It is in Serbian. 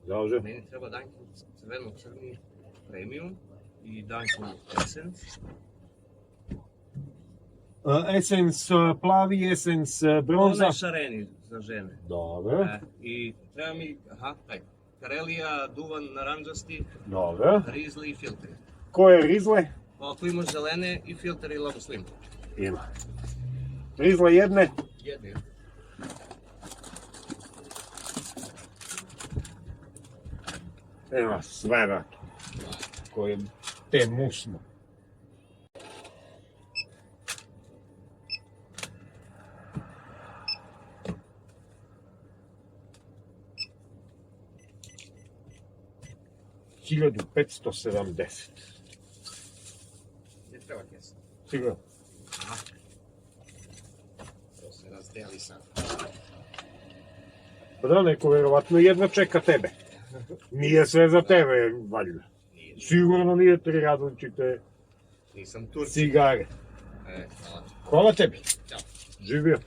Može. Meni treba Dunkin crveno-crni premium i Dunkin Essence. Essence plavi, Essence bronza. Onaj šareni za žene. Dobro. I treba mi, taj, Karelija, duvan naranđasti, Dobro. rizle i filtri. Koje rizle? Ako ima zelene i filter i Labo Slim. Ima. Rizle jedne? Jedne. Ima sve na to. Koje te musno. $1570. Ne treba kesa. Sigurno. To se razdeli sad. Pa da, neko verovatno jedva čeka tebe. Nije sve za tebe, valjda. Sigurno nije 3 različite Nisam Turci. cigare. Hvala. Hvala tebi. Ćao. Živio.